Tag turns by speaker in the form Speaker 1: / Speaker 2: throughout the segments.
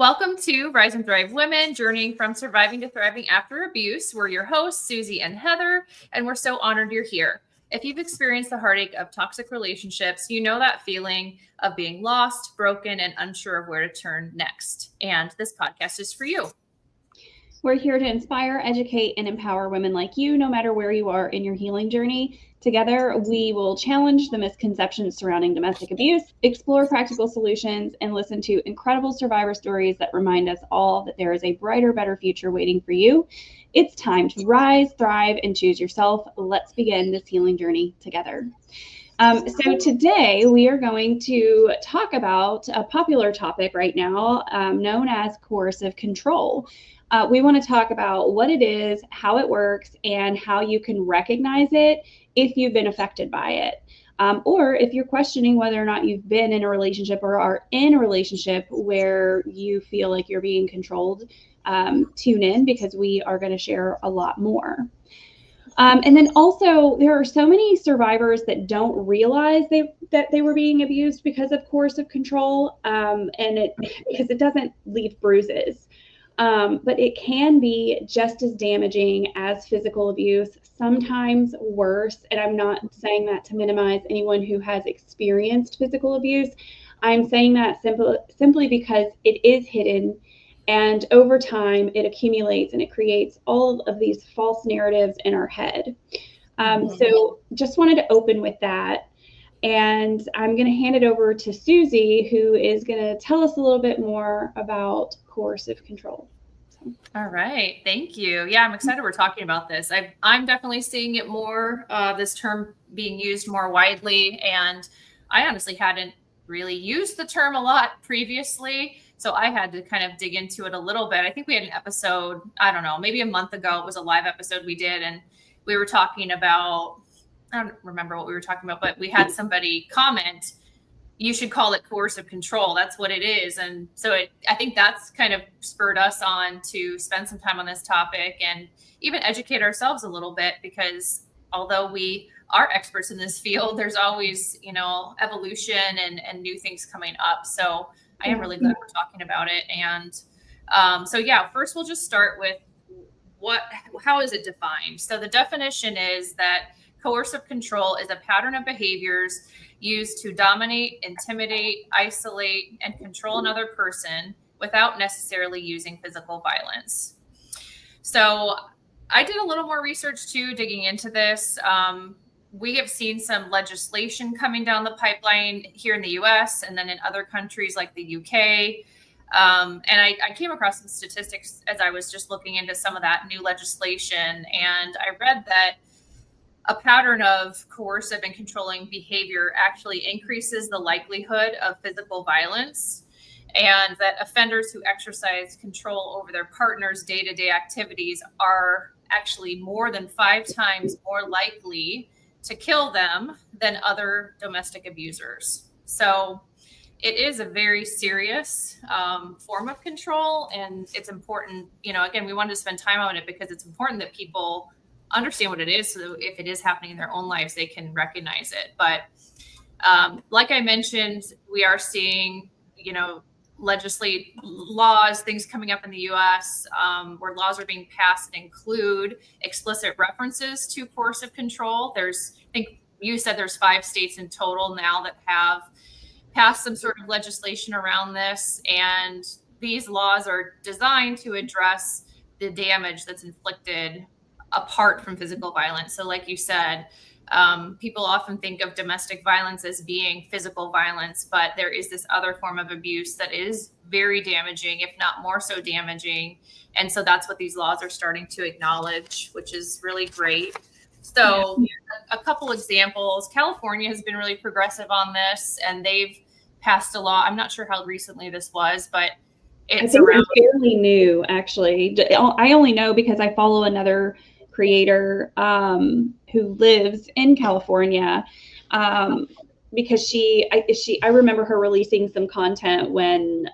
Speaker 1: Welcome to Rise and Thrive Women, journeying from surviving to thriving after abuse. We're your hosts, Susie and Heather, and we're so honored you're here. If you've experienced the heartache of toxic relationships, you know that feeling of being lost, broken, and unsure of where to turn next. And this podcast is for you.
Speaker 2: We're here to inspire, educate, and empower women like you, no matter where you are in your healing journey. Together, we will challenge the misconceptions surrounding domestic abuse, explore practical solutions, and listen to incredible survivor stories that remind us all that there is a brighter, better future waiting for you. It's time to rise, thrive, and choose yourself. Let's begin this healing journey together. So today we are going to talk about a popular topic right now known as coercive control. We want to talk about what it is, how it works, and how you can recognize it if you've been affected by it. Or if you're questioning whether or not you've been in a relationship or are in a relationship where you feel like you're being controlled, tune in because we are going to share a lot more. And then also, there are so many survivors that don't realize that they were being abused because of coercive control, because it doesn't leave bruises. But it can be just as damaging as physical abuse, sometimes worse. And I'm not saying that to minimize anyone who has experienced physical abuse. I'm saying that simply because it is hidden, and over time it accumulates and it creates all of these false narratives in our head. So just wanted to open with that. And I'm going to hand it over to Susie, who is going to tell us a little bit more about coercive control.
Speaker 1: All right. Thank you. Yeah, I'm excited we're talking about this. I'm definitely seeing it more, this term being used more widely. And I honestly hadn't really used the term a lot previously. So I had to kind of dig into it a little bit. I think we had an episode, I don't know, maybe a month ago. It was a live episode we did. And we were talking about, I don't remember what we were talking about, but we had somebody comment, you should call it coercive control. That's what it is. And so I think that's kind of spurred us on to spend some time on this topic and even educate ourselves a little bit, because although we are experts in this field, there's always, evolution and new things coming up. So I am really glad we're talking about it. And first we'll just start with how is it defined? So the definition is that coercive control is a pattern of behaviors used to dominate, intimidate, isolate, and control another person without necessarily using physical violence. So I did a little more research too, digging into this. We have seen some legislation coming down the pipeline here in the US and then in other countries like the UK. And I came across some statistics as I was just looking into some of that new legislation. And I read that a pattern of coercive and controlling behavior actually increases the likelihood of physical violence, and that offenders who exercise control over their partner's day-to-day activities are actually more than 5 times more likely to kill them than other domestic abusers. So it is a very serious form of control, and it's important, again, we wanted to spend time on it because it's important that people understand what it is, so that if it is happening in their own lives, they can recognize it. But like I mentioned, we are seeing, legislate laws, things coming up in the US where laws are being passed that include explicit references to coercive control. I think you said there's 5 states in total now that have passed some sort of legislation around this. And these laws are designed to address the damage that's inflicted apart from physical violence. So like you said, people often think of domestic violence as being physical violence, but there is this other form of abuse that is very damaging, if not more so damaging. And so that's what these laws are starting to acknowledge, which is really great. So a couple examples. California has been really progressive on this, and they've passed a law. I'm not sure how recently this was, but it's
Speaker 2: fairly new, actually. I only know because I follow another creator who lives in California, because I remember her releasing some content when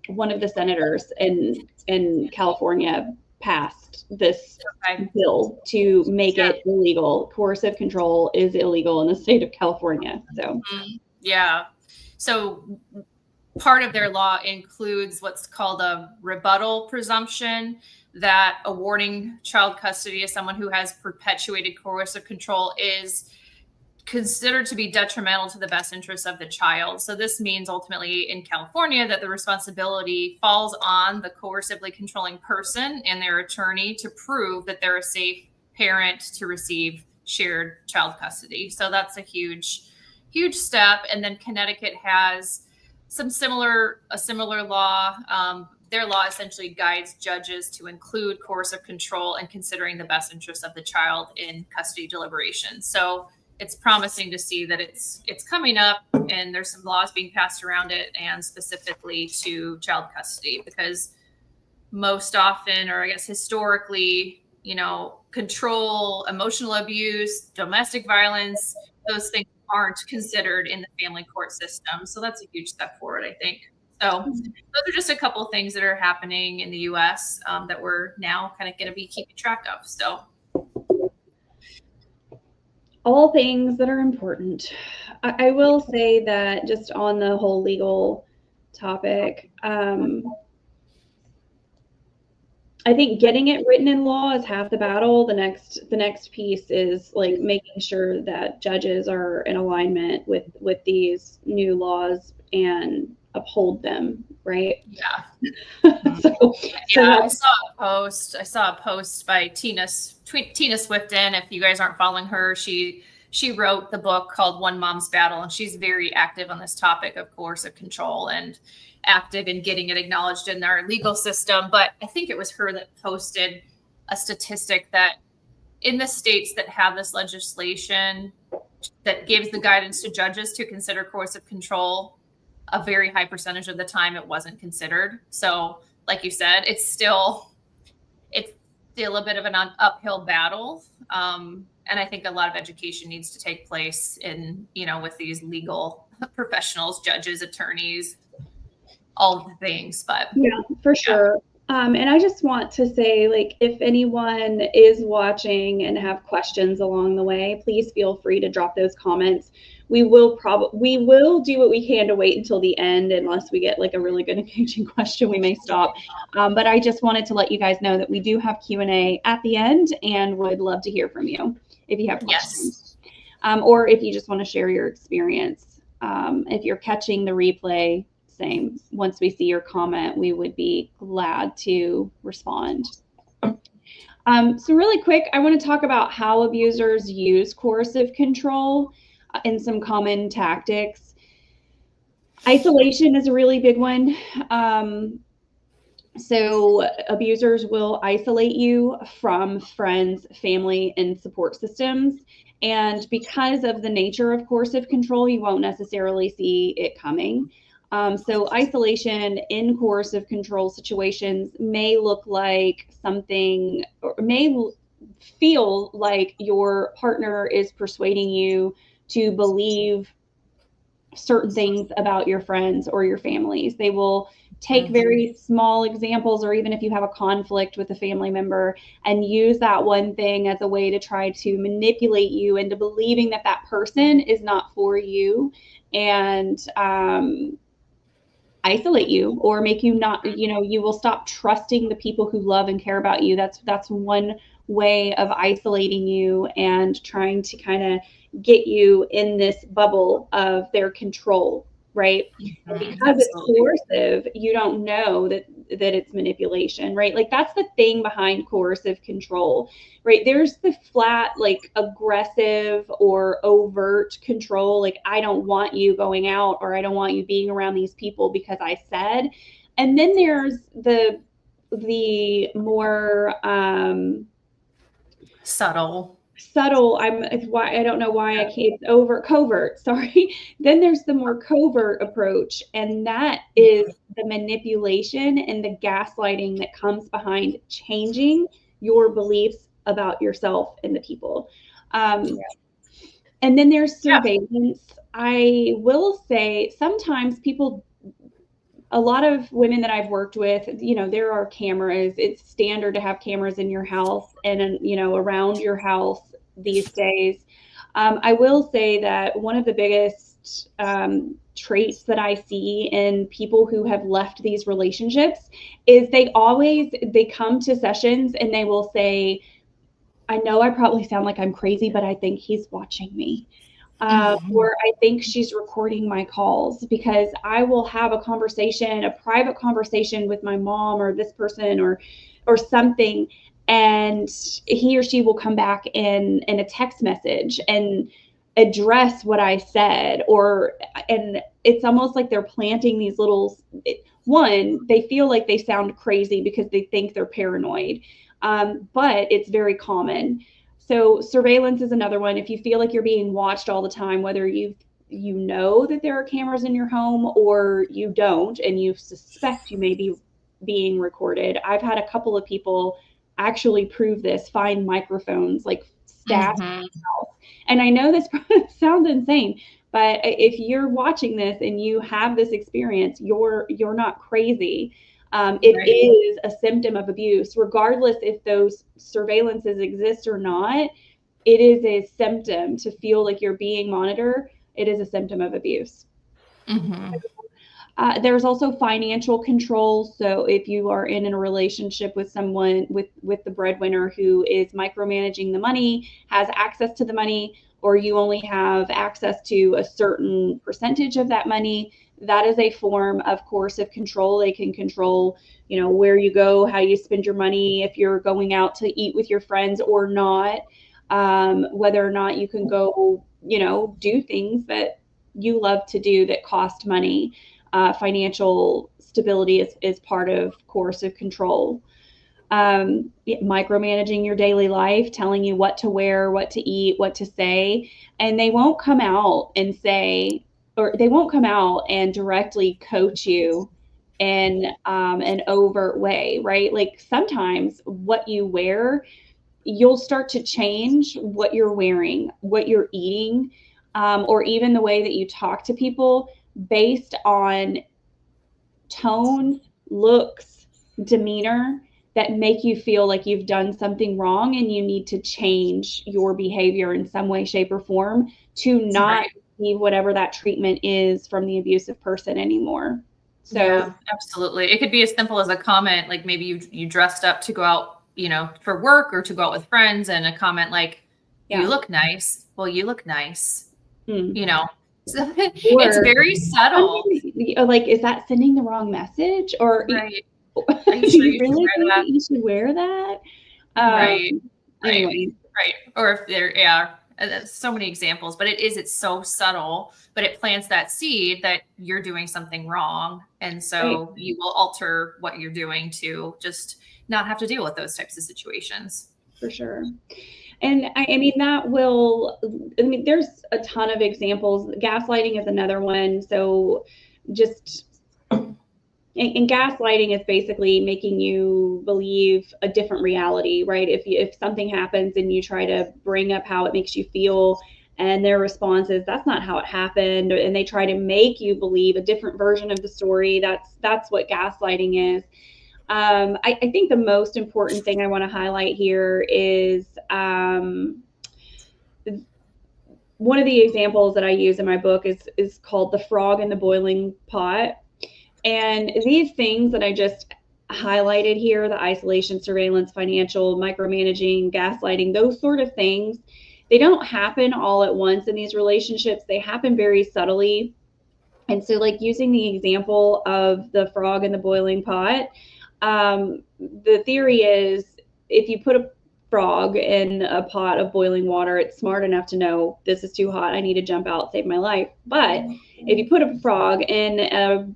Speaker 2: one of the senators in California passed this bill to make it illegal. Coercive control is illegal in the state of California. So
Speaker 1: yeah. So part of their law includes what's called a rebuttal presumption that awarding child custody to someone who has perpetuated coercive control is considered to be detrimental to the best interests of the child. So this means ultimately in California that the responsibility falls on the coercively controlling person and their attorney to prove that they're a safe parent to receive shared child custody. So that's a huge step. And then Connecticut has a similar law. Their law essentially guides judges to include coercive control and considering the best interests of the child in custody deliberations. So it's promising to see that it's coming up and there's some laws being passed around it, and specifically to child custody, because most often, or I guess historically, control, emotional abuse, domestic violence, those things aren't considered in the family court system. So that's a huge step forward, I think. So those are just a couple of things that are happening in the U.S. That we're now kind of going to be keeping track of. So
Speaker 2: all things that are important. I will say that just on the whole legal topic, I think getting it written in law is half the battle. The next piece is like making sure that judges are in alignment with these new laws and uphold them, right?
Speaker 1: Yeah.
Speaker 2: So
Speaker 1: I saw a post by Tina Swifton. If you guys aren't following her, she wrote the book called One Mom's Battle, and she's very active on this topic of coercive control and active in getting it acknowledged in our legal system. But I think it was her that posted a statistic that in the states that have this legislation that gives the guidance to judges to consider coercive control, a very high percentage of the time it wasn't considered. So like you said, it's still a bit of an uphill battle. And I think a lot of education needs to take place in, with these legal professionals, judges, attorneys, all the things. But
Speaker 2: yeah, for sure. And I just want to say, like, if anyone is watching and have questions along the way, please feel free to drop those comments. We will do what we can to wait until the end, unless we get like a really good engaging question, we may stop. But I just wanted to let you guys know that we do have Q&A at the end, and would love to hear from you if you have questions. Yes. Or if you just want to share your experience. If you're catching the replay, same. Once we see your comment, we would be glad to respond. So really quick, I want to talk about how abusers use coercive control and some common tactics. Isolation is a really big one. So abusers will isolate you from friends, family, and support systems. And because of the nature of coercive control, you won't necessarily see it coming. So isolation in coercive control situations may look like something, or may feel like your partner is persuading you to believe certain things about your friends or your families. They will take very small examples, or even if you have a conflict with a family member, and use that one thing as a way to try to manipulate you into believing that that person is not for you, and isolate you, or make you not, you will stop trusting the people who love and care about you. That's one way of isolating you and trying to kind of get you in this bubble of their control, right? Because it's coercive, you don't know that it's manipulation, right? Like, that's the thing behind coercive control, right? There's the flat, like, aggressive or overt control, like, I don't want you going out, or I don't want you being around these people because I said. And then there's the more subtle. I don't know why I can't. Covert. Sorry. Then there's the more covert approach, and that is the manipulation and the gaslighting that comes behind changing your beliefs about yourself and the people. And then there's surveillance. I will say sometimes a lot of women that I've worked with, there are cameras. It's standard to have cameras in your house and, around your house these days. I will say that one of the biggest traits that I see in people who have left these relationships is they come to sessions and they will say, I know I probably sound like I'm crazy, but I think he's watching me. Or I think she's recording my calls, because I will have a conversation, a private conversation with my mom or this person or something, and he or she will come back in a text message and address what I said, and it's almost like they're planting these little, one, they feel like they sound crazy because they think they're paranoid, but it's very common. So surveillance is another one. If you feel like you're being watched all the time, whether you know that there are cameras in your home or you don't, and you suspect you may be being recorded. I've had a couple of people actually prove this, find microphones like stashed in the house. And I know this sounds insane, but if you're watching this and you have this experience, you're not crazy. It is a symptom of abuse, regardless if those surveillances exist or not. It is a symptom to feel like you're being monitored. It is a symptom of abuse. There's also financial control. So if you are in a relationship with someone with the breadwinner who is micromanaging the money, has access to the money, or you only have access to a certain percentage of that money, that is a form of coercive control. They can control, where you go, how you spend your money, if you're going out to eat with your friends or not, whether or not you can go, do things that you love to do that cost money. Financial stability is part of coercive control. Micromanaging your daily life, telling you what to wear, what to eat, what to say, and they won't come out and say, or they won't come out and directly coach you in an overt way, right? Like sometimes what you wear, you'll start to change what you're wearing, what you're eating, or even the way that you talk to people based on tone, looks, demeanor that make you feel like you've done something wrong and you need to change your behavior in some way, shape, or form to not receive whatever that treatment is from the abusive person anymore. So
Speaker 1: yeah, absolutely. It could be as simple as a comment, like maybe you dressed up to go out, for work or to go out with friends, and a comment like, you look nice. Well, you look nice. So it's very subtle.
Speaker 2: Like, is that sending the wrong message? Or
Speaker 1: right.
Speaker 2: Are you sure you really think that you should wear that?
Speaker 1: Right.
Speaker 2: Anyway.
Speaker 1: Right. Or if there, so many examples, but it's so subtle, but it plants that seed that you're doing something wrong. And so you will alter what you're doing to just not have to deal with those types of situations.
Speaker 2: For sure. And there's a ton of examples. Gaslighting is another one. So and gaslighting is basically making you believe a different reality, right? If something happens and you try to bring up how it makes you feel, and their response is, that's not how it happened, and they try to make you believe a different version of the story, that's what gaslighting is. I think the most important thing I want to highlight here is one of the examples that I use in my book is called the frog in the boiling pot. And these things that I just highlighted here, the isolation, surveillance, financial, micromanaging, gaslighting, those sort of things, they don't happen all at once in these relationships. They happen very subtly. And so, like, using the example of the frog in the boiling pot, the theory is if you put a frog in a pot of boiling water, it's smart enough to know this is too hot, I need to jump out, save my life. But if you put a frog in a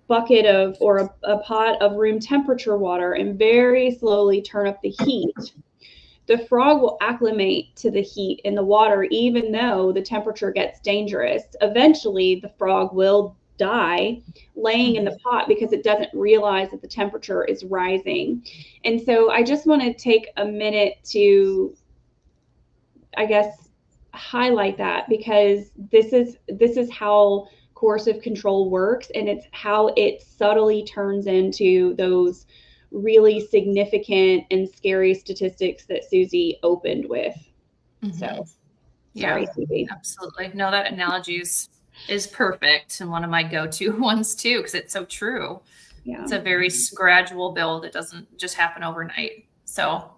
Speaker 2: bucket of, or a pot of room temperature water and very slowly turn up the heat, the frog will acclimate to the heat in the water, even though the temperature gets dangerous. Eventually, the frog will die laying in the pot because it doesn't realize that the temperature is rising. And so I just want to take a minute to, I guess, highlight that, because this is how coercive control works, and it's how it subtly turns into those really significant and scary statistics that Susie opened with. So, sorry, Susie.
Speaker 1: Absolutely. No, that analogy is is perfect and one of my go-to ones too, because it's so true.
Speaker 2: Yeah.
Speaker 1: It's a very gradual build. It doesn't just happen overnight. So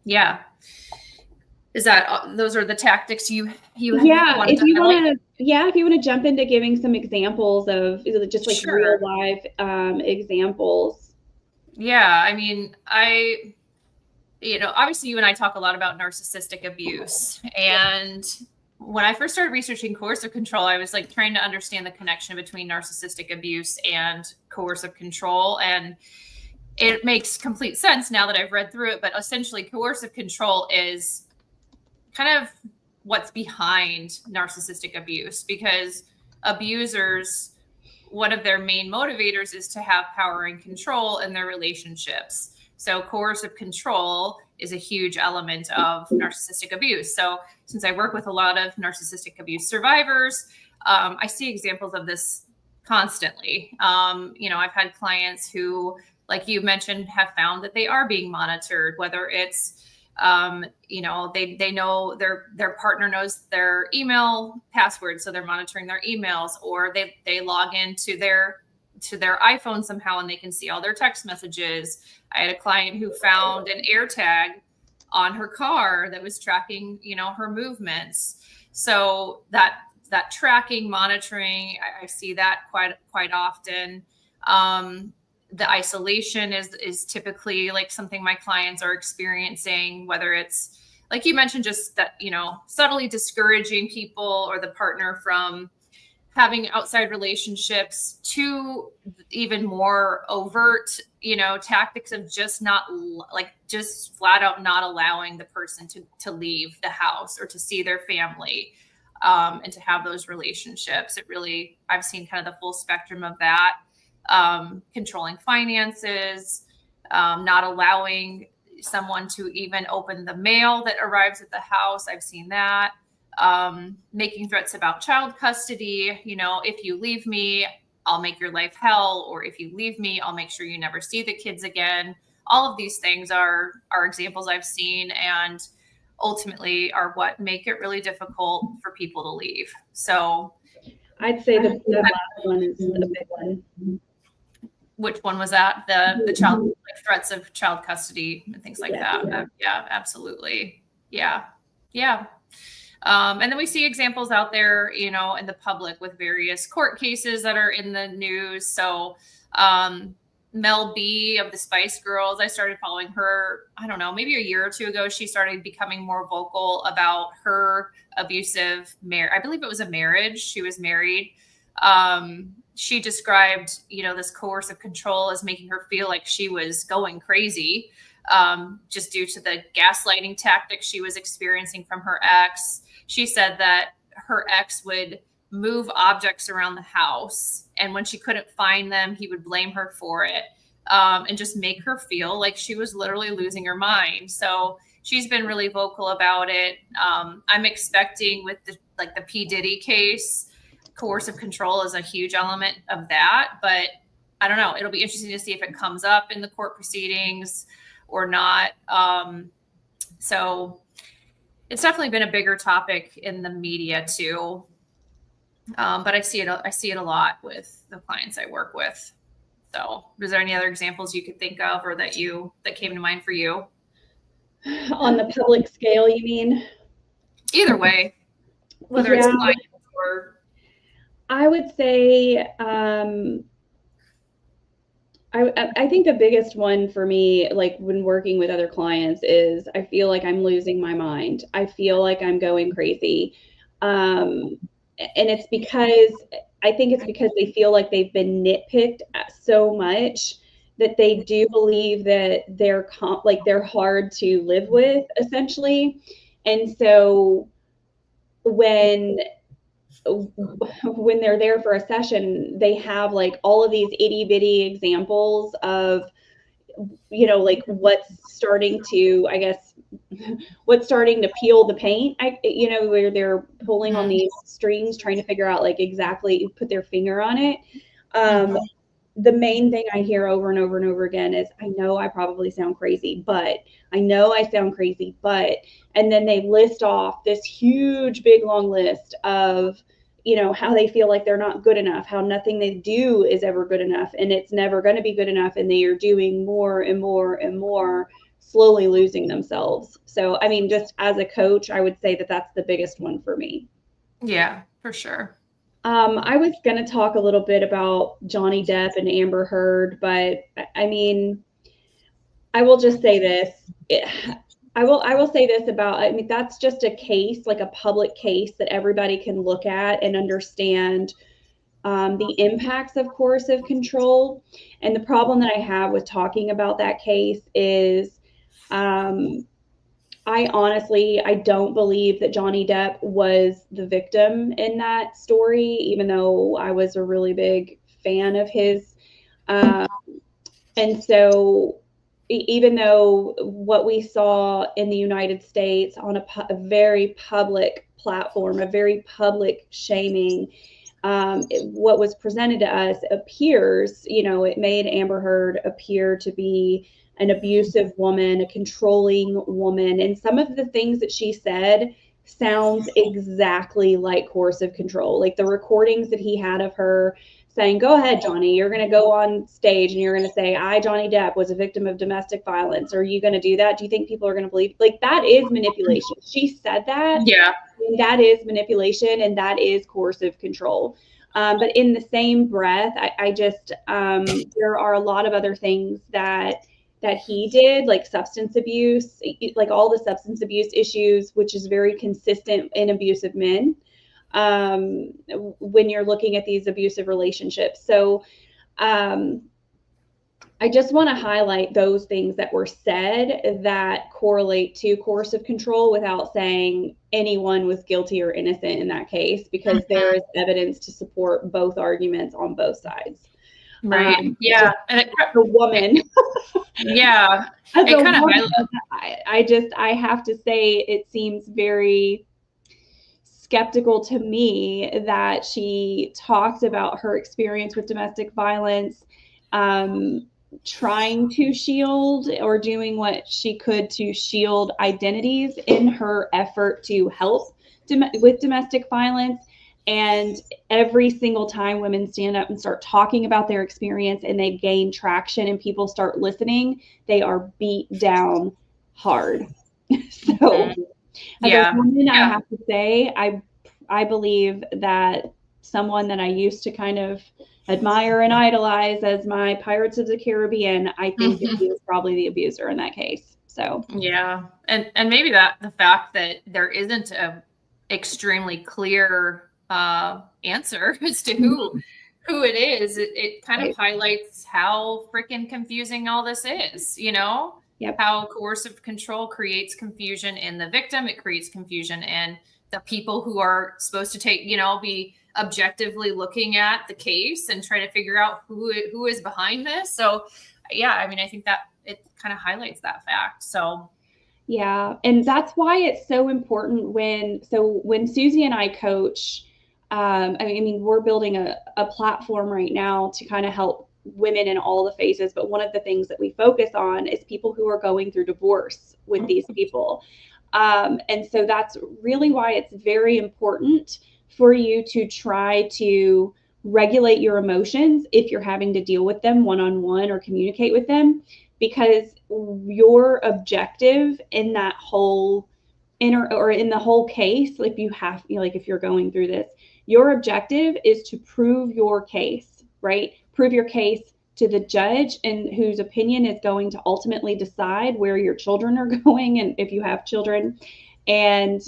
Speaker 1: yeah. Is that those are the tactics you
Speaker 2: Yeah,
Speaker 1: wanted to highlight?
Speaker 2: if you want to jump into giving some examples of just like real
Speaker 1: Sure.
Speaker 2: life examples.
Speaker 1: Yeah, I mean, obviously you and I talk a lot about narcissistic abuse. And when I first started researching coercive control, I was like trying to understand the connection between narcissistic abuse and coercive control. And it makes complete sense now that I've read through it. But essentially, coercive control is kind of what's behind narcissistic abuse, because abusers, one of their main motivators is to have power and control in their relationships. So coercive control is a huge element of narcissistic abuse. So since I work with a lot of narcissistic abuse survivors, I see examples of this constantly. I've had clients who, like you mentioned, have found that they are being monitored, whether it's they know their partner knows their email password, so they're monitoring their emails, or they log into their iPhone somehow and they can see all their text messages. I had a client who found an AirTag on her car that was tracking, her movements. So that tracking, monitoring, I see that quite often. The isolation is typically like something my clients are experiencing, whether it's like you mentioned, just that, subtly discouraging people or the partner from having outside relationships, to even more overt, tactics of just just flat out not allowing the person to leave the house or to see their family, and to have those relationships. I've seen kind of the full spectrum of that. Controlling finances, not allowing someone to even open the mail that arrives at the house. I've seen that. Making threats about child custody. If you leave me, I'll make your life hell, or if you leave me, I'll make sure you never see the kids again. All of these things are examples I've seen, and ultimately are what make it really difficult for people to leave. So
Speaker 2: I'd say the last one is a big one.
Speaker 1: Which one was that? The child, like threats of child custody and things like that. Yeah, absolutely. Yeah. And then we see examples out there, in the public with various court cases that are in the news. So Mel B of the Spice Girls, I started following her, I don't know, maybe a year or two ago. She started becoming more vocal about her abusive marriage. I believe it was a marriage. She was married. She described, this coercive control as making her feel like she was going crazy, just due to the gaslighting tactics she was experiencing from her ex. She said that her ex would move objects around the house, and when she couldn't find them, he would blame her for it, and just make her feel like she was literally losing her mind. So she's been really vocal about it. I'm expecting with the P. Diddy case, coercive control is a huge element of that, but I don't know. It'll be interesting to see if it comes up in the court proceedings or not. So it's definitely been a bigger topic in the media too. But I see it a lot with the clients I work with. So is there any other examples you could think of, or that came to mind for you?
Speaker 2: On the public scale, you mean?
Speaker 1: Either way, whether it's clients or...
Speaker 2: I would say, I think the biggest one for me, like when working with other clients, is I feel like I'm losing my mind. I feel like I'm going crazy. And it's because they feel like they've been nitpicked so much that they do believe that they're hard to live with, essentially. And so when they're there for a session, they have like all of these itty bitty examples of, like what's starting to peel the paint, where they're pulling on these strings, trying to figure out like exactly put their finger on it. The main thing I hear over and over and over again is, I know I probably sound crazy, but and then they list off this huge, big, long list of, how they feel like they're not good enough, how nothing they do is ever good enough, and it's never going to be good enough, and they are doing more and more and more, slowly losing themselves. So, I mean, just as a coach, I would say that that's the biggest one for me.
Speaker 1: Yeah, for sure.
Speaker 2: I was going to talk a little bit about Johnny Depp and Amber Heard, but I mean, I will just say this. I will say this about, I mean, that's just a case, like a public case that everybody can look at and understand the impacts of coercive control. And the problem that I have with talking about that case is um, I don't believe that Johnny Depp was the victim in that story, even though I was a really big fan of his. Um, and so, even though what we saw in the United States on a very public platform, a very public shaming, what was presented to us appears, it made Amber Heard appear to be an abusive woman, a controlling woman. And some of the things that she said sounds exactly like coercive control. Like the recordings that he had of her saying, go ahead, Johnny, you're going to go on stage and you're going to say, I, Johnny Depp, was a victim of domestic violence. Are you going to do that? Do you think people are going to believe? Like, that is manipulation. She said that.
Speaker 1: Yeah.
Speaker 2: And that is manipulation, and that is coercive control. But in the same breath, I just, there are a lot of other things that he did, like substance abuse, like all the substance abuse issues, which is very consistent in abusive men when you're looking at these abusive relationships. So I just want to highlight those things that were said that correlate to coercive control without saying anyone was guilty or innocent in that case, because there is evidence to support both arguments on both sides.
Speaker 1: Right. Yeah. And
Speaker 2: the woman.
Speaker 1: Yeah.
Speaker 2: As
Speaker 1: it
Speaker 2: a
Speaker 1: kind
Speaker 2: woman,
Speaker 1: of
Speaker 2: I have to say it seems very skeptical to me that she talked about her experience with domestic violence, trying to shield or doing what she could to shield identities in her effort to help with domestic violence. And every single time women stand up and start talking about their experience and they gain traction and people start listening, they are beat down hard. So as a woman, I have to say, I believe that someone that I used to kind of admire and idolize as my Pirates of the Caribbean, I think that he was probably the abuser in that case. So
Speaker 1: yeah, and maybe that the fact that there isn't a extremely clear answer as to who it is, it kind of highlights how freaking confusing all this is.
Speaker 2: Yep.
Speaker 1: How coercive control creates confusion in the victim. It creates confusion in the people who are supposed to be objectively looking at the case and try to figure out who is behind this. So yeah, I mean, I think that it kind of highlights that fact. So
Speaker 2: yeah, and that's why it's so important when Susie and I coach. I mean, we're building a platform right now to kind of help women in all the phases. But one of the things that we focus on is people who are going through divorce with these people. And so that's really why it's very important for you to try to regulate your emotions if you're having to deal with them one-on-one or communicate with them, because your objective in that whole in the whole case, like if you're going through this, your objective is to prove your case, right? Prove your case to the judge, and whose opinion is going to ultimately decide where your children are going, and if you have children, and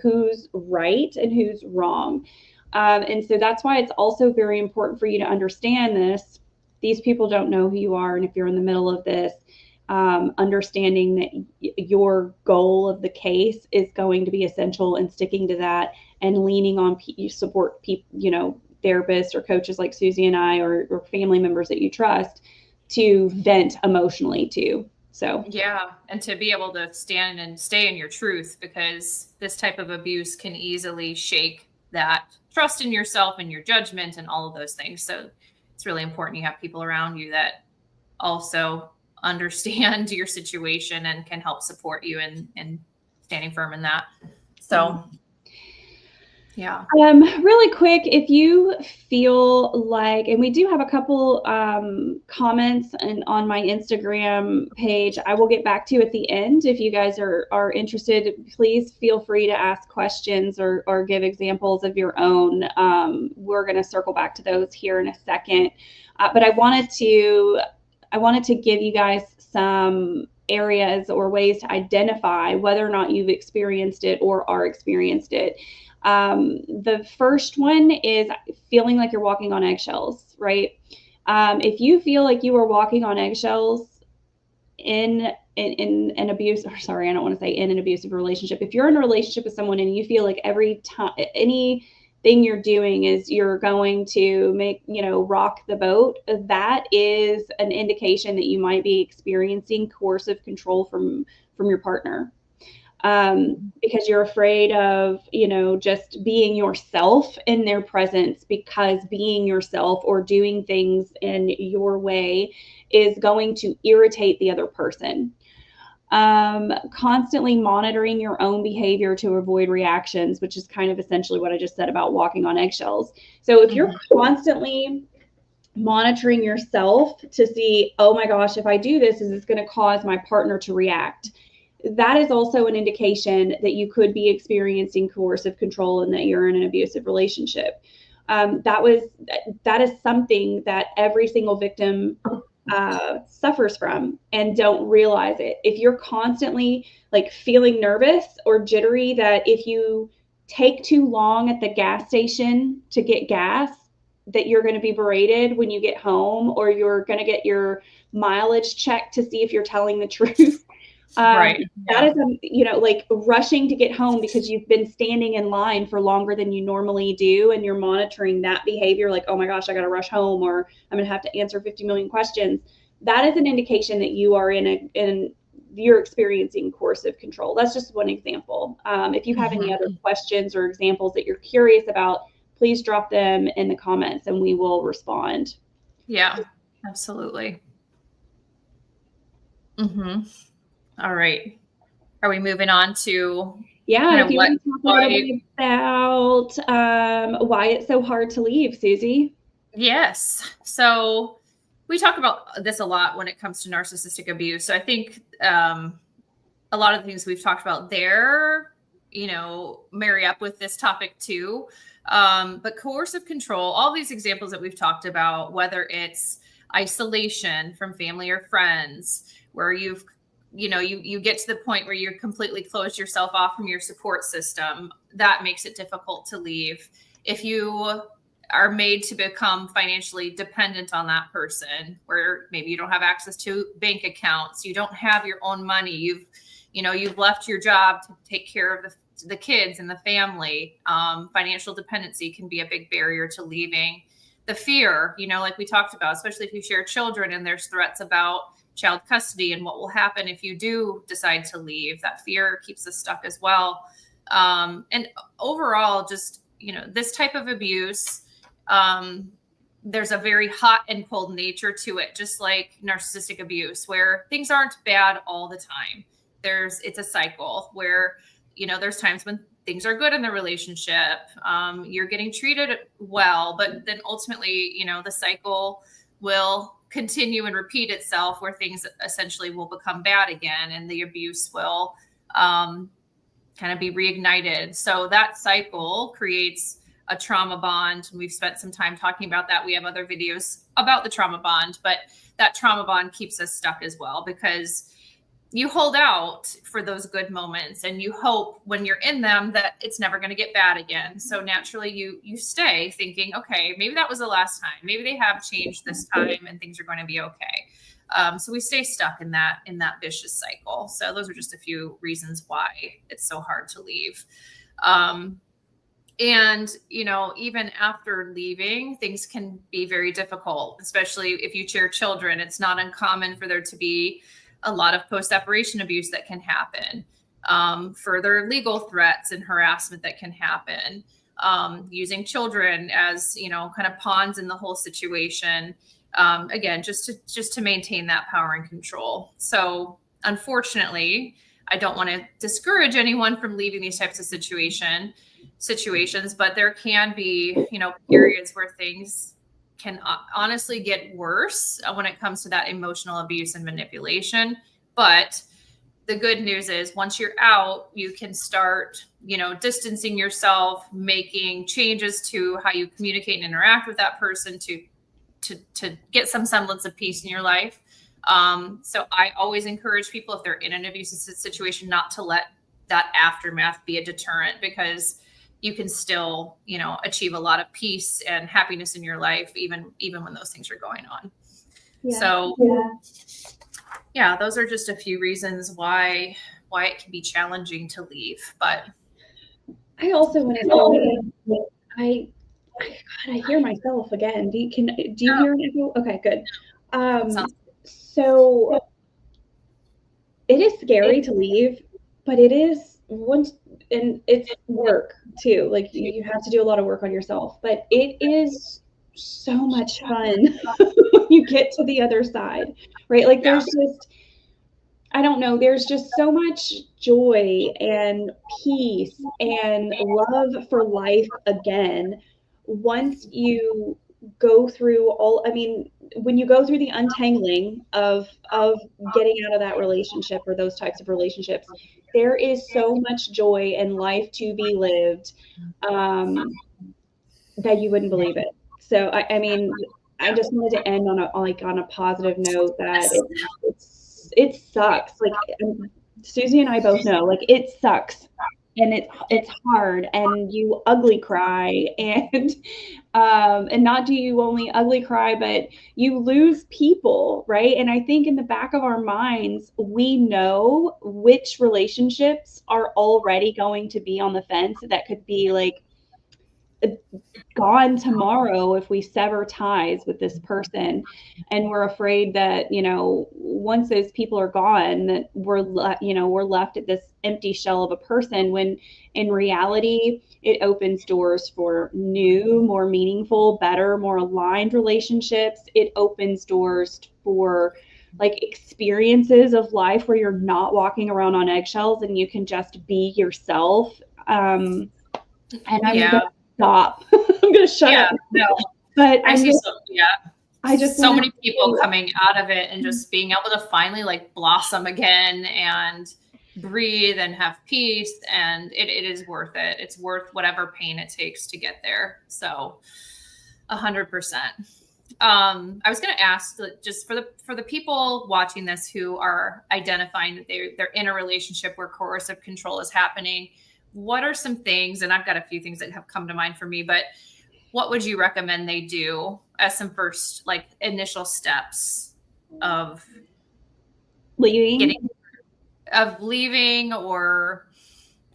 Speaker 2: who's right and who's wrong. And so that's why it's also very important for you to understand this. These people don't know who you are, and if you're in the middle of this, understanding that your goal of the case is going to be essential, and sticking to that and leaning on support people, therapists or coaches like Susie and I, or family members that you trust to vent emotionally to. So
Speaker 1: yeah, and to be able to stand and stay in your truth, because this type of abuse can easily shake that trust in yourself and your judgment and all of those things. So it's really important you have people around you that also understand your situation and can help support you in standing firm in that. So Yeah.
Speaker 2: Really quick, if you feel like, and we do have a couple comments on my Instagram page, I will get back to you at the end. If you guys are interested, please feel free to ask questions or give examples of your own. We're going to circle back to those here in a second. But I wanted to give you guys some areas or ways to identify whether or not you've experienced it or are experienced it. The first one is feeling like you're walking on eggshells, right? If you feel like you are walking on eggshells in an abuse, or sorry, I don't want to say in an abusive relationship. If you're in a relationship with someone and you feel like every time anything you're doing is you're going to make, rock the boat, that is an indication that you might be experiencing coercive control from your partner. Because you're afraid of, just being yourself in their presence, because being yourself or doing things in your way is going to irritate the other person. Constantly monitoring your own behavior to avoid reactions, which is kind of essentially what I just said about walking on eggshells. So if you're constantly monitoring yourself to see, oh my gosh, if I do this, is this going to cause my partner to react? That is also an indication that you could be experiencing coercive control and that you're in an abusive relationship. That is something that every single victim suffers from and don't realize it. If you're constantly like feeling nervous or jittery, that if you take too long at the gas station to get gas, that you're going to be berated when you get home, or you're going to get your mileage checked to see if you're telling the truth.
Speaker 1: Right.
Speaker 2: That is, like rushing to get home because you've been standing in line for longer than you normally do. And you're monitoring that behavior like, oh my gosh, I got to rush home, or I'm going to have to answer 50 million questions. That is an indication that you are you're experiencing coercive control. That's just one example. If you have any other questions or examples that you're curious about, please drop them in the comments and we will respond.
Speaker 1: Yeah, absolutely. All right. Are we moving on to
Speaker 2: if you want to talk a little bit about why it's so hard to leave, Susie?
Speaker 1: Yes. So we talk about this a lot when it comes to narcissistic abuse. So I think a lot of the things we've talked about there, marry up with this topic too. But coercive control, all these examples that we've talked about, whether it's isolation from family or friends, where you get to the point where you're completely closed yourself off from your support system, that makes it difficult to leave. If you are made to become financially dependent on that person, where maybe you don't have access to bank accounts, you don't have your own money, you've left your job to take care of the kids and the family. Financial dependency can be a big barrier to leaving. The fear, like we talked about, especially if you share children and there's threats about child custody and what will happen if you do decide to leave. That fear keeps us stuck as well. And overall, just, this type of abuse, there's a very hot and cold nature to it, just like narcissistic abuse, where things aren't bad all the time. It's a cycle where, there's times when things are good in the relationship. You're getting treated well, but then ultimately, the cycle will continue and repeat itself, where things essentially will become bad again and the abuse will kind of be reignited. So that cycle creates a trauma bond. We've spent some time talking about that. We have other videos about the trauma bond, but that trauma bond keeps us stuck as well, because you hold out for those good moments and you hope when you're in them that it's never going to get bad again. So naturally you stay thinking, okay, maybe that was the last time. Maybe they have changed this time and things are going to be okay. So we stay stuck in that vicious cycle. So those are just a few reasons why it's so hard to leave. And, even after leaving, things can be very difficult, especially if you share children. It's not uncommon for there to be a lot of post-separation abuse that can happen, further legal threats and harassment that can happen, using children as, kind of pawns in the whole situation. Again, just to maintain that power and control. So unfortunately, I don't want to discourage anyone from leaving these types of situations. situations, but there can be, periods where things can honestly get worse when it comes to that emotional abuse and manipulation. But the good news is once you're out, you can start, distancing yourself, making changes to how you communicate and interact with that person to get some semblance of peace in your life. So I always encourage people, if they're in an abusive situation, not to let that aftermath be a deterrent, because you can still, achieve a lot of peace and happiness in your life, even when those things are going on. Yeah. So yeah, those are just a few reasons why it can be challenging to leave. But
Speaker 2: I also want to say, God, I hear myself again. Do you hear me? Okay, good. So it is scary to leave, but it is and it's work too. Like you have to do a lot of work on yourself, but it is so much fun when you get to the other side, right? Like there's just, I don't know, there's just so much joy and peace and love for life again once you go through when you go through the untangling of getting out of that relationship or those types of relationships, there is so much joy and life to be lived that you wouldn't believe it. So I just wanted to end on a positive note that it sucks. Like Susie and I both know, like it sucks and it's hard and you ugly cry and not do you only ugly cry, but you lose people, right? And I think in the back of our minds, we know which relationships are already going to be on the fence that could be like gone tomorrow if we sever ties with this person, and we're afraid that once those people are gone that we're left at this empty shell of a person, when in reality it opens doors for new, more meaningful, better, more aligned relationships. It opens doors for like experiences of life where you're not walking around on eggshells and you can just be yourself. And I'm gonna stop. I'm gonna shut up.
Speaker 1: No,
Speaker 2: but
Speaker 1: I see
Speaker 2: I just
Speaker 1: so many people coming out of it and just being able to finally like blossom again and breathe and have peace, and it is worth it. It's worth whatever pain it takes to get there. So 100%. I was going to ask, just for the people watching this who are identifying that they're in a relationship where coercive control is happening, what are some things, and I've got a few things that have come to mind for me, but what would you recommend they do as some first like initial steps of leaving or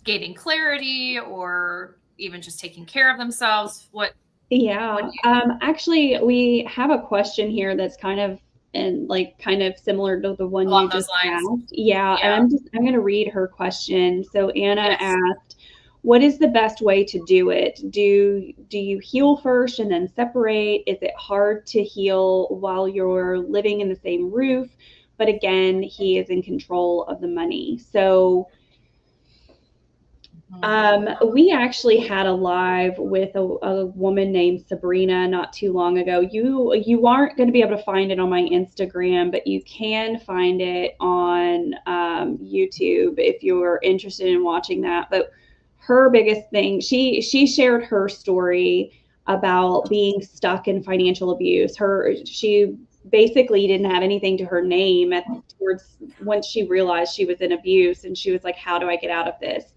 Speaker 1: gaining clarity or even just taking care of themselves?
Speaker 2: Actually, we have a question here that's kind of similar to the one you just asked. And I'm going to read her question. So Anna asked, what is the best way to do it? Do you heal first and then separate? Is it hard to heal while you're living in the same roof? But again, he is in control of the money. So we actually had a live with a woman named Sabrina not too long ago. You aren't going to be able to find it on my Instagram, but you can find it on YouTube if you're interested in watching that. But her biggest thing, she shared her story about being stuck in financial abuse. She basically didn't have anything to her name towards once she realized she was in abuse, and she was like, how do I get out of this?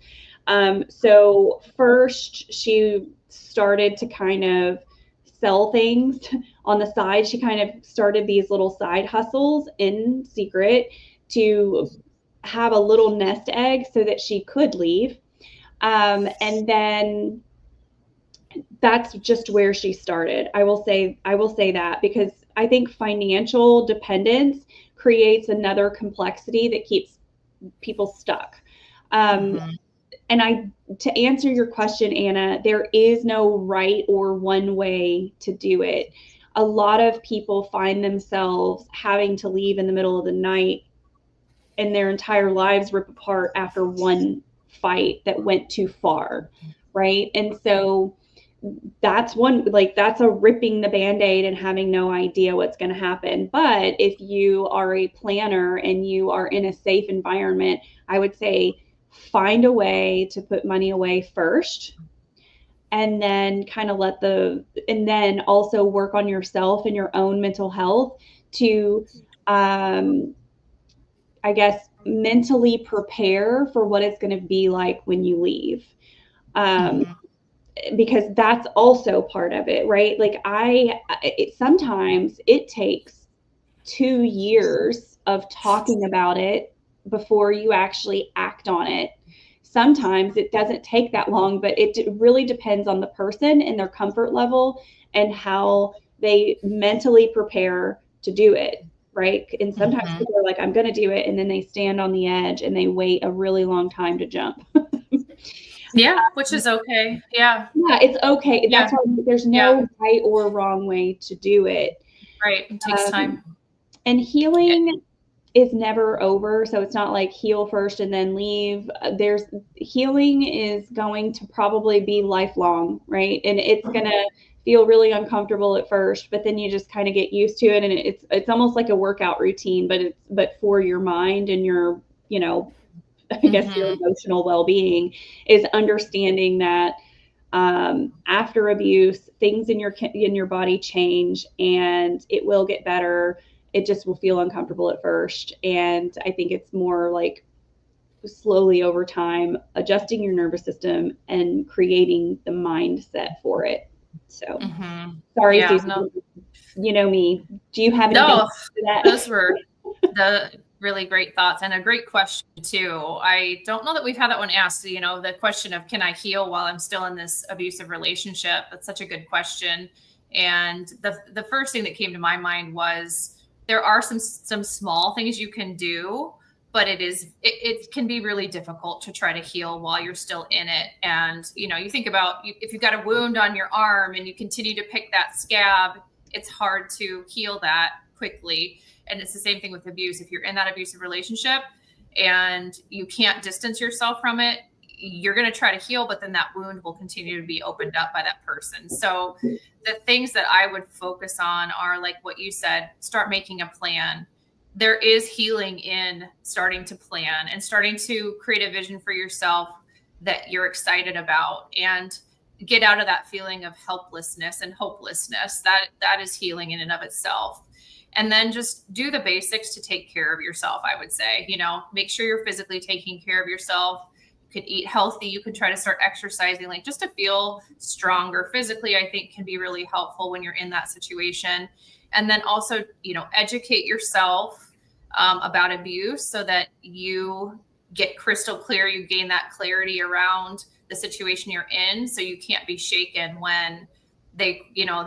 Speaker 2: So first she started to kind of sell things on the side. She kind of started these little side hustles in secret to have a little nest egg so that she could leave. And then that's just where she started. I will say that, because I think financial dependence creates another complexity that keeps people stuck. And to answer your question, Anna, there is no right or one way to do it. A lot of people find themselves having to leave in the middle of the night, and their entire lives rip apart after one fight that went too far, right? And so that's one, like, that's a ripping the Band-Aid and having no idea what's going to happen. But if you are a planner and you are in a safe environment, I would say find a way to put money away first, and then kind of and then also work on yourself and your own mental health to, I guess, mentally prepare for what it's going to be like when you leave.
Speaker 1: Mhm.
Speaker 2: Because that's also part of it, right? Like sometimes it takes 2 years of talking about it before you actually act on it. Sometimes it doesn't take that long, but it really depends on the person and their comfort level and how they mentally prepare to do it, right? And sometimes
Speaker 1: Mhm.
Speaker 2: people are like, I'm going to do it. And then they stand on the edge and they wait a really long time to jump.
Speaker 1: Yeah, which is okay. Yeah.
Speaker 2: Yeah, it's okay.
Speaker 1: Yeah.
Speaker 2: That's why there's
Speaker 1: Yeah.
Speaker 2: no right or wrong way to do it.
Speaker 1: Right. It takes
Speaker 2: Um,
Speaker 1: time.
Speaker 2: and
Speaker 1: Yeah.
Speaker 2: healing is never over. So it's not like heal first and then leave. There's healing is going to probably be lifelong, right? And it's going to feel really uncomfortable at first, but then you just kind of get used to it. And it's almost like a workout routine, but for your mind and your, I guess your
Speaker 1: Mhm.
Speaker 2: emotional well-being, is understanding that after abuse, things in your body change, and it will get better. It just will feel uncomfortable at first, and I think it's more like slowly over time adjusting your nervous system and creating the mindset for it. So,
Speaker 1: Mhm.
Speaker 2: sorry,
Speaker 1: Yeah.
Speaker 2: Susan.
Speaker 1: No.
Speaker 2: You know me. Do you have anything
Speaker 1: No.
Speaker 2: to that?
Speaker 1: Those were the really great thoughts and a great question too. I don't know that we've had that one asked, the question of can I heal while I'm still in this abusive relationship? That's such a good question. And the first thing that came to my mind was there are some small things you can do, but it can be really difficult to try to heal while you're still in it. And you think about if you've got a wound on your arm and you continue to pick that scab, it's hard to heal that quickly. And it's the same thing with abuse. If you're in that abusive relationship and you can't distance yourself from it, you're going to try to heal, but then that wound will continue to be opened up by that person. So the things that I would focus on are like what you said, start making a plan. There is healing in starting to plan and starting to create a vision for yourself that you're excited about, and get out of that feeling of helplessness and hopelessness. That is healing in and of itself. And then just do the basics to take care of yourself. I would say, make sure you're physically taking care of yourself. You could eat healthy. You could try to start exercising, like just to feel stronger physically, I think can be really helpful when you're in that situation. And then also, educate yourself about abuse so that you get crystal clear. You gain that clarity around the situation you're in, so you can't be shaken when they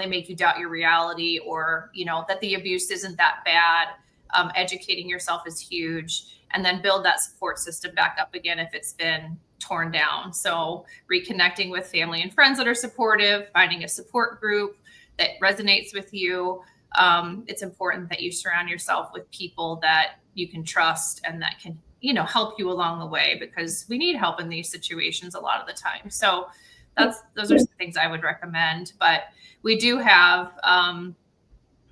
Speaker 1: make you doubt your reality, or that the abuse isn't that bad. Educating yourself is huge, and then build that support system back up again if it's been torn down. So reconnecting with family and friends that are supportive, finding a support group that resonates with you. It's important that you surround yourself with people that you can trust and that can help you along the way, because we need help in these situations a lot of the time. So those are some things I would recommend. But we do have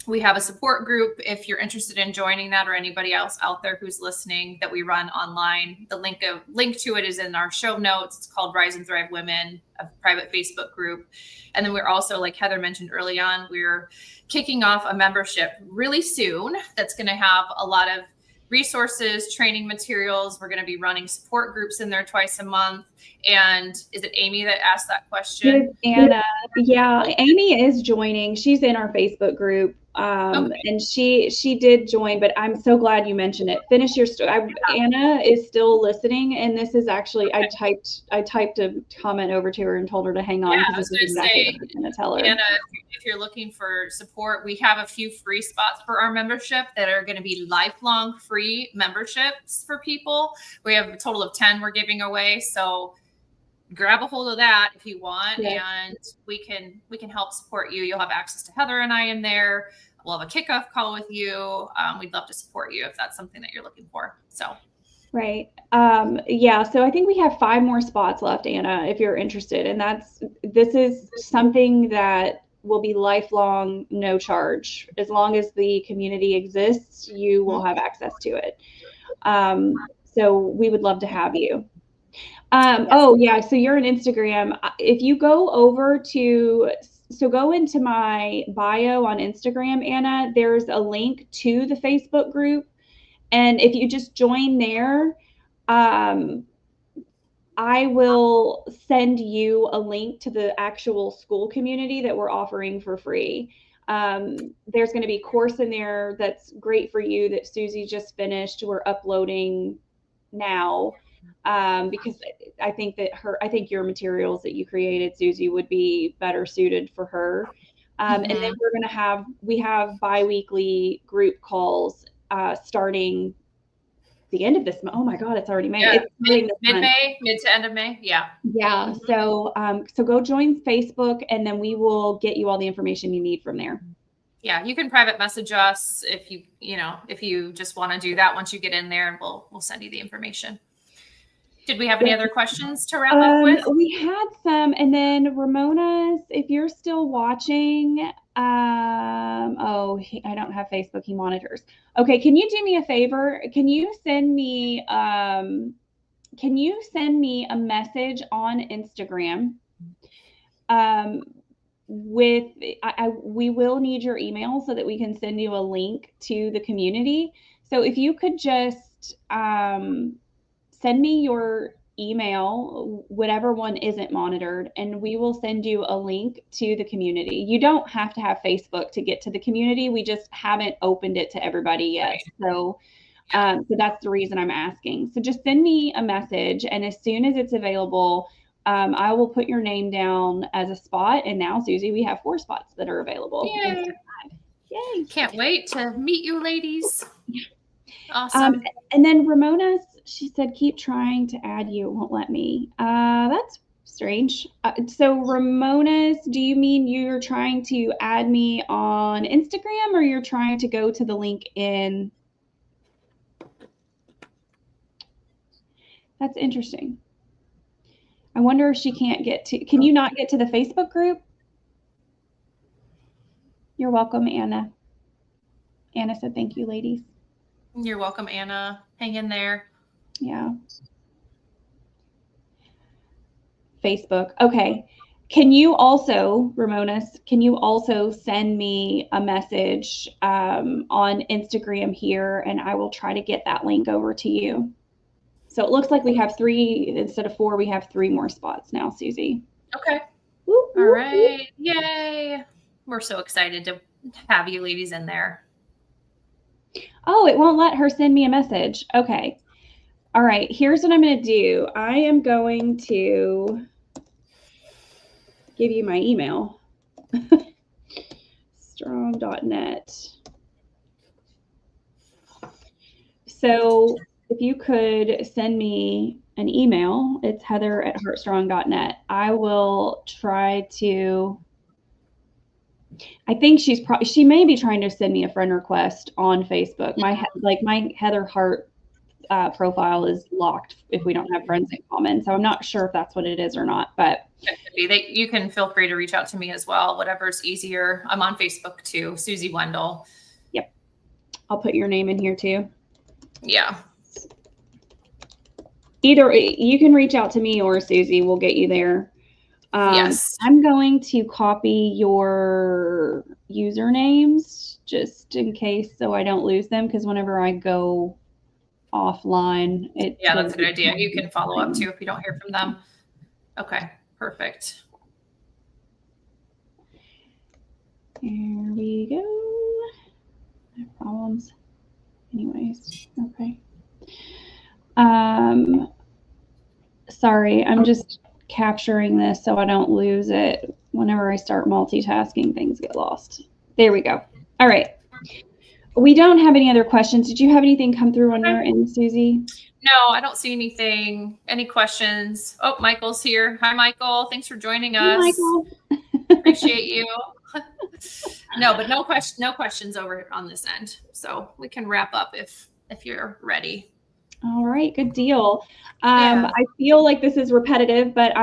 Speaker 1: we have a support group if you're interested in joining that, or anybody else out there who's listening, that we run online. The link to it is in our show notes. It's called Rise and Thrive Women, a private Facebook group. And then we're also, like Heather mentioned early on, we're kicking off a membership really soon that's going to have a lot of resources, training materials. We're going to be running support groups in there twice a month. And is it Amy that asked that question?
Speaker 2: Anna. Yeah, Amy is joining. She's in our Facebook group.
Speaker 1: Okay.
Speaker 2: And she did join, but I'm so glad you mentioned it. Finish your story. Anna is still listening, and this is actually,
Speaker 1: Okay.
Speaker 2: I typed a comment over to her and told her to hang on,
Speaker 1: Yeah,
Speaker 2: because
Speaker 1: I was
Speaker 2: this
Speaker 1: going
Speaker 2: is
Speaker 1: to
Speaker 2: exactly
Speaker 1: say,
Speaker 2: what I'm going to tell her.
Speaker 1: Anna, if you're looking for support, we have a few free spots for our membership that are going to be lifelong free memberships for people. We have a total of 10 we're giving away. So grab a hold of that if you want,
Speaker 2: Yeah.
Speaker 1: and we can help support you. You'll have access to Heather and I in there. We'll have a kickoff call with you. We'd love to support you if that's something that you're looking for. So
Speaker 2: Right. Yeah, so I think we have 5 more spots left, Anna, if you're interested. And this is something that will be lifelong, no charge. As long as the community exists, you will have access to it. So we would love to have you. Oh yeah, so you're on Instagram. If you go over to, so go into my bio on Instagram, Anna, there's a link to the Facebook group. And if you just join there, um, I will send you a link to the actual school community that we're offering for free. There's going to be a course in there that's great for you that Susie just finished. We're uploading now because I think your materials that you created, Susie, would be better suited for her. And then we have bi-weekly group calls starting the end of this month. Oh my God, it's already May.
Speaker 1: Yeah,
Speaker 2: It's
Speaker 1: mid-May, mid to end of May. Yeah.
Speaker 2: Yeah. So go join Facebook, and then we will get you all the information you need from there.
Speaker 1: Yeah, you can private message us if you just want to do that once you get in there, and we'll send you the information. Did we have any other questions to wrap up with?
Speaker 2: We had some, and then Ramona's, if you're still watching, I don't have Facebook. He monitors. Okay, can you do me a favor? Can you send me a message on Instagram? We will need your email so that we can send you a link to the community. So if you could just send me your email, whatever one isn't monitored, and we will send you a link to the community. You don't have to have Facebook to get to the community. We just haven't opened it to everybody yet. Right. So that's the reason I'm asking. So just send me a message, and as soon as it's available, I will put your name down as a spot. And now, Susie, we have 4 spots that are available.
Speaker 1: Yay! Yay! Can't wait to meet you, ladies. Awesome.
Speaker 2: And then Ramona, she said, keep trying to add you. It won't let me. That's strange. So Ramona's, do you mean you're trying to add me on Instagram, or you're trying to go to the link in? That's interesting. I wonder if she can't get to, can you not get to the Facebook group? You're welcome, Anna. Anna said, thank you, ladies.
Speaker 1: You're welcome, Anna. Hang in there.
Speaker 2: Yeah. Facebook. Okay. Can you also, Ramonas, can you also send me a message on Instagram here, and I will try to get that link over to you. So it looks like we have 3 instead of 4. We have 3 more spots now, Susie.
Speaker 1: Okay. Woo, all right. Yay. We're so excited to have you ladies in there.
Speaker 2: Oh, it won't let her send me a message. Okay. All right. Here's what I'm going to do. I am going to give you my email. Strong.net. So if you could send me an email, it's heather@heartstrong.net. I will try to, I think she may be trying to send me a friend request on Facebook. My Heather Hart profile is locked if we don't have friends in common. So I'm not sure if that's what it is or not, but
Speaker 1: you can feel free to reach out to me as well. Whatever's easier. I'm on Facebook too. Susie Wendell.
Speaker 2: Yep. I'll put your name in here too.
Speaker 1: Yeah.
Speaker 2: Either you can reach out to me or Susie. We'll get you there.
Speaker 1: Yes.
Speaker 2: I'm going to copy your usernames just in case so I don't lose them, because whenever I go offline,
Speaker 1: that's a good idea. You can follow up too if you don't hear from them. Okay, perfect.
Speaker 2: Here we go. No problems. Anyways, okay. Sorry, I'm just capturing this so I don't lose it. Whenever I start multitasking, things get lost. There we go. All right. We don't have any other questions. Did you have anything come through on your end, Susie?
Speaker 1: No, I don't see anything. Any questions? Oh, Michael's here. Hi, Michael. Thanks for joining us.
Speaker 2: Hi, Michael.
Speaker 1: Appreciate you. No, but no questions over on this end. So we can wrap up if you're ready.
Speaker 2: All right, good deal.
Speaker 1: Yeah.
Speaker 2: I feel like this is repetitive, but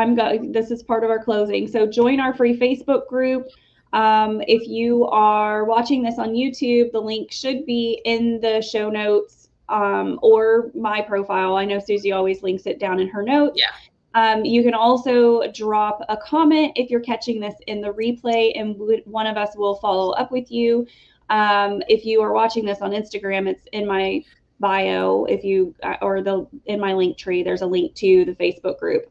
Speaker 2: this is part of our closing. So join our free Facebook group. If you are watching this on YouTube, the link should be in the show notes, or my profile. I know Susie always links it down in her notes.
Speaker 1: Yeah.
Speaker 2: You can also drop a comment if you're catching this in the replay, and one of us will follow up with you. If you are watching this on Instagram, it's in my bio. If you in my link tree, there's a link to the Facebook group,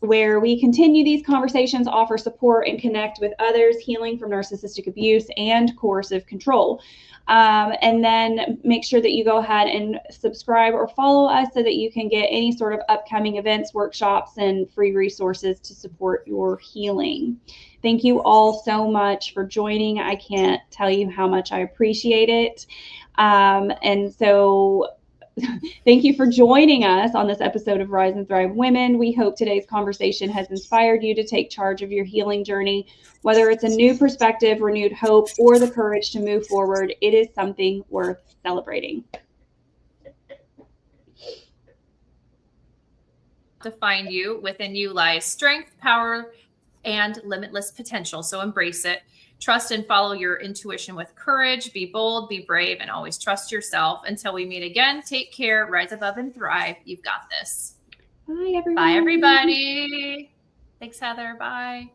Speaker 2: where we continue these conversations, offer support, and connect with others healing from narcissistic abuse and coercive control. And then make sure that you go ahead and subscribe or follow us so that you can get any sort of upcoming events, workshops, and free resources to support your healing. Thank you all so much for joining. I can't tell you how much I appreciate it. And so thank you for joining us on this episode of Rise and Thrive Women. We hope today's conversation has inspired you to take charge of your healing journey. Whether it's a new perspective, renewed hope, or the courage to move forward, it is something worth celebrating.
Speaker 1: To find you, within you lies strength, power, and limitless potential. So embrace it. Trust and follow your intuition with courage. Be bold, be brave, and always trust yourself. Until we meet again, take care, rise above, and thrive. You've got this.
Speaker 2: Bye, everyone.
Speaker 1: Bye, everybody. Thanks, Heather. Bye.